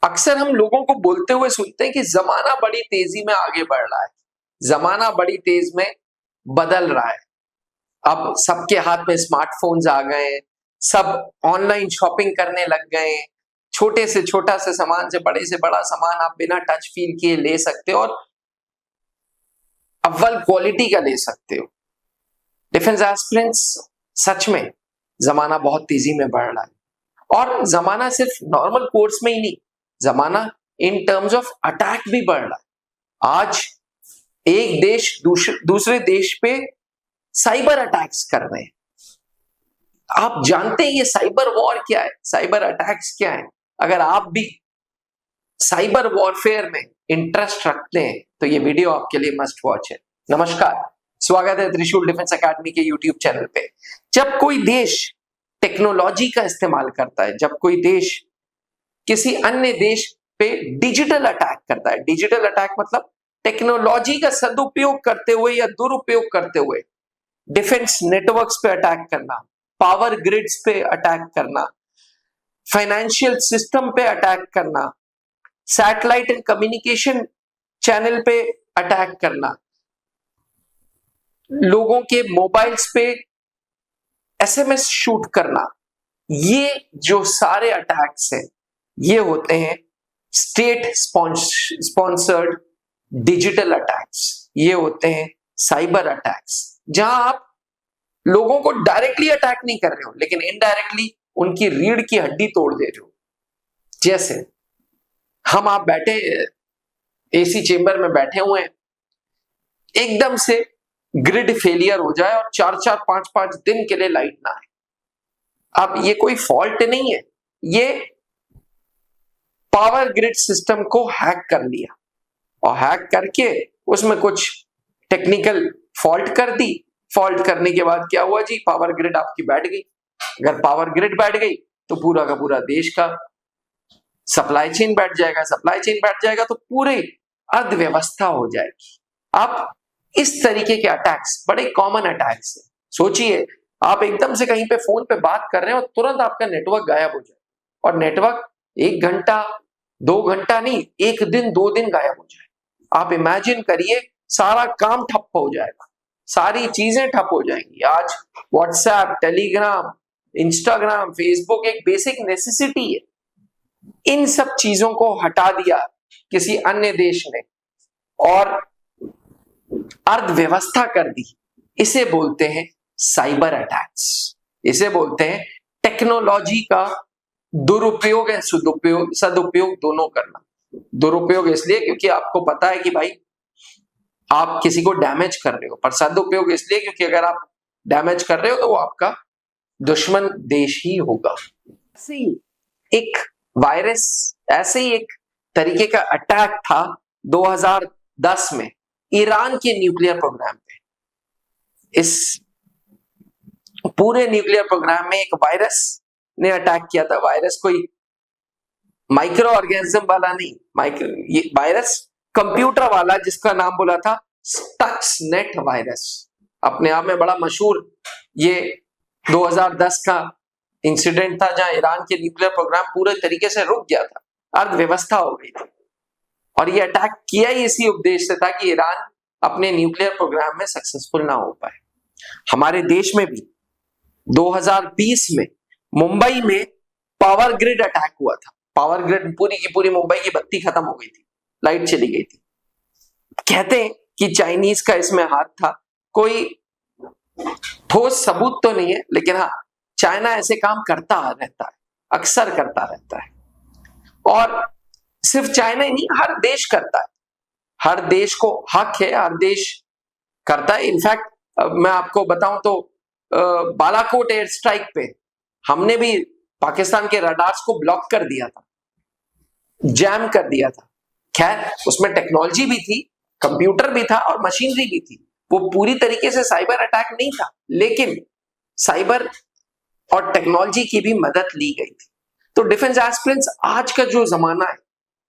अक्सर हम लोगों को बोलते हुए सुनते हैं कि जमाना बड़ी तेजी में आगे बढ़ रहा है, जमाना बड़ी तेज में बदल रहा है। अब सबके हाथ में स्मार्टफोन्स आ गए हैं, सब ऑनलाइन शॉपिंग करने लग गए हैं। छोटे से छोटा से सामान से बड़ा सामान आप बिना टच फील किए ले सकते हो और अव्वल क्वालिटी का ले सकते हो। डिफेंस एस्पिरेंट्स, सच में जमाना बहुत तेजी में बढ़ रहा है और जमाना सिर्फ नॉर्मल कोर्स में ही नहीं, जमाना इन टर्म्स ऑफ अटैक भी बढ़ रहा है। आज एक देश दूसरे देश पे साइबर अटैक्स कर रहे हैं। आप जानते हैं ये साइबर वॉर क्या है, साइबर अटैक्स क्या है? अगर आप भी साइबर वॉरफेयर में इंटरेस्ट रखते हैं तो ये वीडियो आपके लिए मस्ट वॉच है। नमस्कार, स्वागत है त्रिशूल डिफेंस एकेडमी के यूट्यूब चैनल पे। जब कोई देश टेक्नोलॉजी का इस्तेमाल करता है, जब कोई देश किसी अन्य देश पे डिजिटल अटैक करता है, डिजिटल अटैक मतलब टेक्नोलॉजी का सदुपयोग करते हुए या दुरुपयोग करते हुए डिफेंस नेटवर्क्स पे अटैक करना, पावर ग्रिड्स पे अटैक करना, फाइनेंशियल सिस्टम पे अटैक करना, सैटेलाइट एंड कम्युनिकेशन चैनल पे अटैक करना, लोगों के मोबाइल्स पे एसएमएस शूट करना, ये जो सारे अटैक्स हैं ये होते हैं स्टेट स्पॉन्सर्ड डिजिटल अटैक्स। ये होते हैं साइबर अटैक्स, जहां आप लोगों को डायरेक्टली अटैक नहीं कर रहे हो लेकिन इनडायरेक्टली उनकी रीढ़ की हड्डी तोड़ दे रहे हो। जैसे आप बैठे एसी चेंबर में बैठे हुए हैं, एकदम से ग्रिड फेलियर हो जाए और 4-4, 5-5 दिन के लिए लाइट ना आए। अब ये कोई फॉल्ट नहीं है, ये पावर ग्रिड सिस्टम को हैक कर लिया और हैक करके उसमें कुछ टेक्निकल फॉल्ट कर दी। फॉल्ट करने के बाद क्या हुआ जी, पावर ग्रिड आपकी बैठ गई। अगर पावर ग्रिड बैठ गई तो पूरा का पूरा देश का सप्लाई चेन बैठ जाएगा, सप्लाई चेन बैठ जाएगा तो पूरी अर्थव्यवस्था हो जाएगी। आप इस तरीके के अटैक्स बड़े कॉमन अटैक्स हैं। सोचिए, आप एकदम से कहीं पे फोन पे बात कर रहे हो, तुरंत आपका नेटवर्क गायब हो जाए और नेटवर्क 1 घंटा 2 घंटा नहीं, 1 दिन 2 दिन गायब हो जाए। आप इमेजिन करिए, सारा काम ठप हो जाएगा, सारी चीजें ठप हो जाएंगी। आज व्हाट्सएप, टेलीग्राम, इंस्टाग्राम, फेसबुक एक बेसिक नेसेसिटी है। इन सब चीजों को हटा दिया किसी अन्य देश ने और अर्थव्यवस्था कर दी। इसे बोलते हैं साइबर अटैक्स, इसे बोलते हैं टेक्नोलॉजी का दुरुपयोग या सदुपयोग दोनों करना। दुरुपयोग इसलिए क्योंकि आपको पता है कि भाई आप किसी को डैमेज कर रहे हो, पर सदुपयोग इसलिए क्योंकि अगर आप डैमेज कर रहे हो तो वो आपका दुश्मन देश ही होगा। ऐसे ही एक वायरस, ऐसे ही एक तरीके का अटैक था 2010 में ईरान के न्यूक्लियर प्रोग्राम पे। इस पूरे न्यूक्लियर प्रोग्राम में एक वायरस ने अटैक किया था। वायरस कोई माइक्रो ऑर्गेनिज्म वाला नहीं, ये वायरस कंप्यूटर वाला, जिसका नाम बोला था स्टक्सनेट वायरस। अपने आप में बड़ा मशहूर ये 2010 का इंसिडेंट था जहां ईरान के न्यूक्लियर प्रोग्राम पूरे तरीके से रुक गया था, अर्थव्यवस्था हो गई थी। और ये अटैक किया ही इसी उद्देश्य से था कि ईरान अपने न्यूक्लियर प्रोग्राम में सक्सेसफुल ना हो पाए। हमारे देश में भी 2020 में मुंबई में पावर ग्रिड अटैक हुआ था। पावर ग्रिड, पूरी की पूरी मुंबई की बत्ती खत्म हो गई थी, लाइट चली गई थी। कहते हैं कि चाइनीज का इसमें हाथ था। कोई ठोस सबूत तो नहीं है, लेकिन हाँ, चाइना ऐसे काम करता रहता है, अक्सर करता रहता है। और सिर्फ चाइना ही नहीं, हर देश करता है। हर देश को हक है, हर देश करता है। इनफैक्ट मैं आपको बताऊं तो बालाकोट एयर स्ट्राइक पे हमने भी पाकिस्तान के रडार्स को ब्लॉक कर दिया था, जैम कर दिया था। खैर, उसमें टेक्नोलॉजी भी थी, कंप्यूटर भी था और मशीनरी भी थी। वो पूरी तरीके से साइबर अटैक नहीं था, लेकिन साइबर और टेक्नोलॉजी की भी मदद ली गई थी। तो डिफेंस एस्पिरेंट्स, आज का जो जमाना है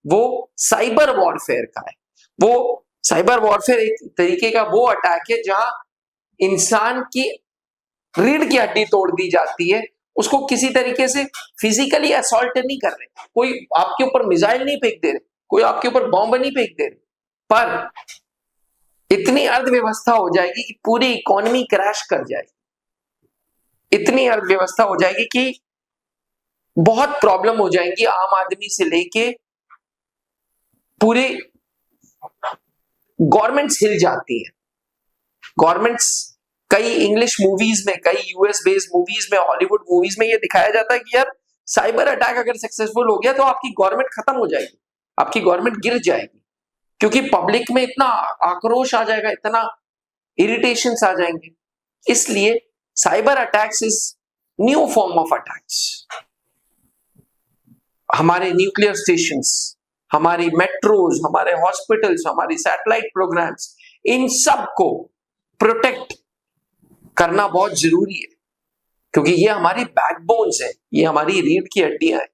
वो साइबर वॉरफेयर का है। वो साइबर वॉरफेयर एक तरीके का वो अटैक है जहां इंसान की रीढ़ की हड्डी तोड़ दी जाती है उसको किसी तरीके से फिजिकली असॉल्ट नहीं कर रहे, कोई आपके ऊपर मिसाइल नहीं फेंक दे रहे, कोई आपके ऊपर बॉम्ब नहीं फेंक दे रहे, पर इतनी अर्थव्यवस्था हो जाएगी कि पूरी इकोनॉमी क्रैश कर जाएगी, इतनी अर्थव्यवस्था हो जाएगी कि बहुत प्रॉब्लम हो जाएंगी आम आदमी से लेके पूरे गवर्नमेंट्स हिल जाती है। गवर्नमेंट्स कई इंग्लिश मूवीज में, कई यूएस बेस्ड मूवीज में, हॉलीवुड मूवीज में ये दिखाया जाता है कि यार साइबर अटैक अगर सक्सेसफुल हो गया तो आपकी गवर्नमेंट खत्म हो जाएगी, आपकी गवर्नमेंट गिर जाएगी, क्योंकि पब्लिक में इतना आक्रोश आ जाएगा, इतना इरिटेशंस आ जाएंगे। इसलिए cyber attacks is new form of attacks. हमारे न्यूक्लियर स्टेशंस, हमारी मेट्रोज, हमारे हॉस्पिटल्स, हमारी सैटेलाइट प्रोग्राम्स, इन सब को प्रोटेक्ट करना बहुत जरूरी है, क्योंकि ये हमारी बैकबोन्स है, ये हमारी रीढ़ की हड्डियां हैं।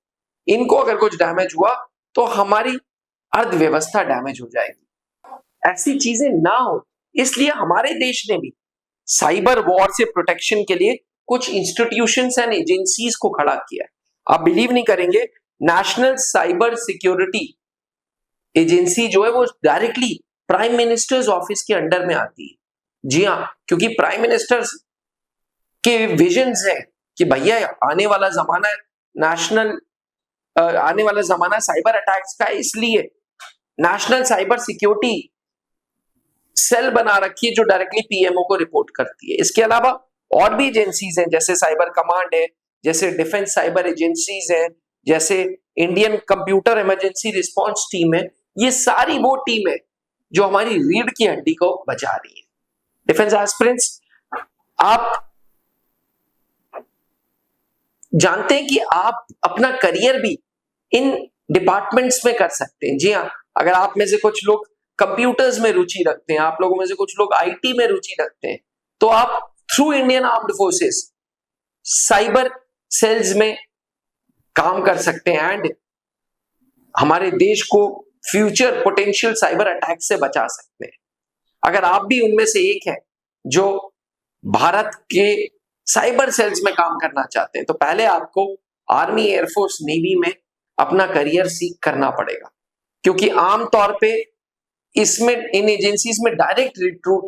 इनको अगर कुछ डैमेज हुआ तो हमारी अर्थव्यवस्था डैमेज हो जाएगी। ऐसी चीजें ना हो, इसलिए हमारे देश ने भी साइबर वॉर से प्रोटेक्शन के लिए कुछ इंस्टीट्यूशंस एंड एजेंसीज को खड़ा किया है। आप बिलीव नहीं करेंगे, नेशनल साइबर सिक्योरिटी एजेंसी जो है वो डायरेक्टली प्राइम मिनिस्टर्स ऑफिस के अंडर में आती है। जी हाँ, क्योंकि प्राइम मिनिस्टर्स के विजन्स है कि भैया आने वाला जमाना आने वाला जमाना साइबर अटैक्स का है, इसलिए नेशनल साइबर सिक्योरिटी सेल बना रखी है जो डायरेक्टली पीएमओ को रिपोर्ट करती है। इसके अलावा और भी एजेंसीज हैं, जैसे साइबर कमांड है, जैसे डिफेंस साइबर एजेंसीज है, जैसे Indian computer emergency response team है। ये सारी वो टीम है जो हमारी रीढ़ की हड्डी को बचा रही है। डिफेंस एस्पिरेंट्स, आप जानते हैं कि आप अपना करियर भी इन डिपार्टमेंट्स में कर सकते हैं। जी हाँ, अगर आप में से कुछ लोग कंप्यूटर्स में रुचि रखते हैं, आप लोगों में से कुछ लोग आईटी में रुचि रखते हैं, तो आप through Indian armed forces cyber cells में काम कर सकते हैं एंड हमारे देश को फ्यूचर पोटेंशियल साइबर अटैक से बचा सकते हैं। अगर आप भी उनमें से एक हैं जो भारत के साइबर सेल्स में काम करना चाहते हैं, तो पहले आपको आर्मी, एयरफोर्स, नेवी में अपना करियर सीख करना पड़ेगा, क्योंकि आमतौर पे इसमें इन एजेंसीज में डायरेक्ट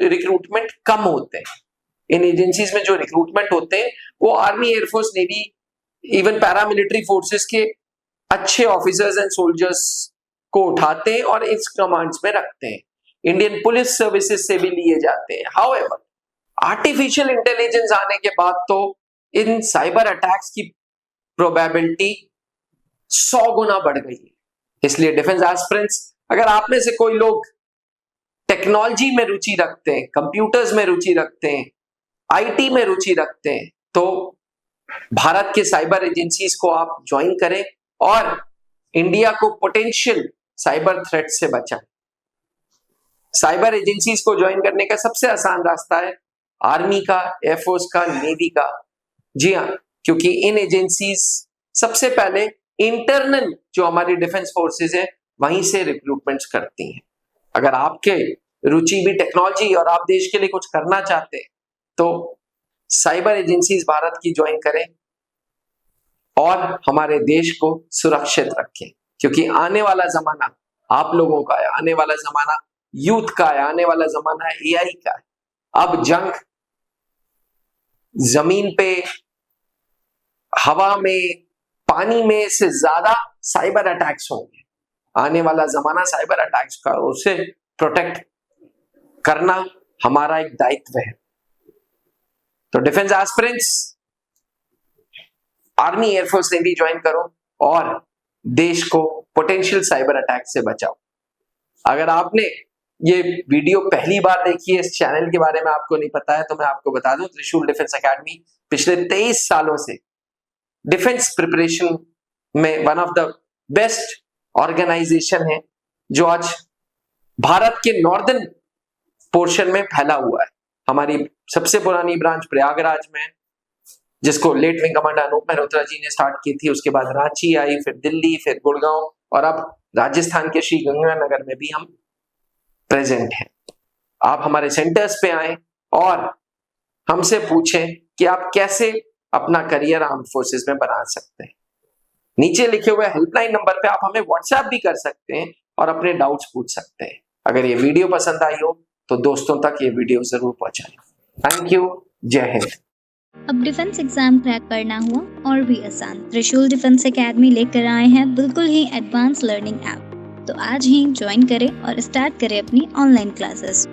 रिक्रूटमेंट कम होते हैं। इन एजेंसीज में जो रिक्रूटमेंट होते हैं वो army, air force, navy, even paramilitary forces के अच्छे ऑफिसर्स एंड सोल्जर्स को उठाते हैं और इस कमांड्स में रखते हैं। इंडियन पुलिस सर्विसेज से भी लिए जाते हैं। हाउएवर, आर्टिफिशियल इंटेलिजेंस आने के बाद तो इन साइबर अटैक्स की प्रोबेबिलिटी 100 गुना बढ़ गई है। इसलिए डिफेंस एस्पिरेंट्स, अगर आप में से कोई लोग टेक्नोलॉजी में रुचि रखते हैं, कंप्यूटर्स में रुचि रखते हैं, आईटी में रुचि रखते हैं, तो भारत के साइबर एजेंसीज को आप ज्वाइन करें और इंडिया को पोटेंशियल साइबर थ्रेट से बचाएं। साइबर एजेंसीज को ज्वाइन करने का सबसे आसान रास्ता है आर्मी का, एयरफोर्स का, नेवी का। जी हाँ, क्योंकि इन एजेंसीज सबसे पहले इंटरनल जो हमारी डिफेंस फोर्सेज है वहीं से रिक्रूटमेंट्स करती हैं। अगर आपके रुचि भी टेक्नोलॉजी और आप देश के लिए कुछ करना चाहते हैं तो साइबर एजेंसीज भारत की ज्वाइन करें और हमारे देश को सुरक्षित रखें, क्योंकि आने वाला जमाना आप लोगों का है, आने वाला जमाना यूथ का है, आने वाला जमाना है एआई का है। अब जंग जमीन पे, हवा में, पानी में से ज्यादा साइबर अटैक्स होंगे। आने वाला जमाना साइबर अटैक्स का, उसे प्रोटेक्ट करना हमारा एक दायित्व है। तो defence aspirants, army, air force, navy join करो और देश को पोटेंशियल साइबर अटैक से बचाओ। अगर आपने ये वीडियो पहली बार देखी है, इस चैनल के बारे में आपको नहीं पता है, तो मैं आपको बता दूं, त्रिशूल डिफेंस एकेडमी पिछले 23 सालों से डिफेंस प्रिपरेशन में one of the best organisation है, जो आज भारत के नॉर्दर्न पोर्शन में फैला हुआ है। हमारी सबसे पुरानी ब्रांच प्रयागराज में, जिसको late wing commander Anup Mehrotra ji ने स्टार्ट की थी, उसके बाद रांची आई, फिर दिल्ली, फिर गुड़गांव और अब राजस्थान के श्री गंगानगर में भी हम प्रेजेंट हैं। आप हमारे सेंटर्स पे आए और हमसे पूछें कि आप कैसे अपना करियर आर्म्ड फोर्सेस में बना सकते हैं। नीचे लिखे हुए हेल्पलाइन नंबर पे आप हमें व्हाट्सएप भी कर सकते हैं और अपने डाउट्स पूछ सकते हैं। अगर ये वीडियो पसंद आई हो तो दोस्तों तक ये वीडियो जरूर पहुंचाएं। Thank you. जय हिंद। अब डिफेंस एग्जाम क्रैक करना हुआ और भी आसान, त्रिशूल डिफेंस एकेडमी लेकर आए हैं बिल्कुल ही एडवांस लर्निंग ऐप। तो आज ही ज्वाइन करें और स्टार्ट करें अपनी ऑनलाइन क्लासेस।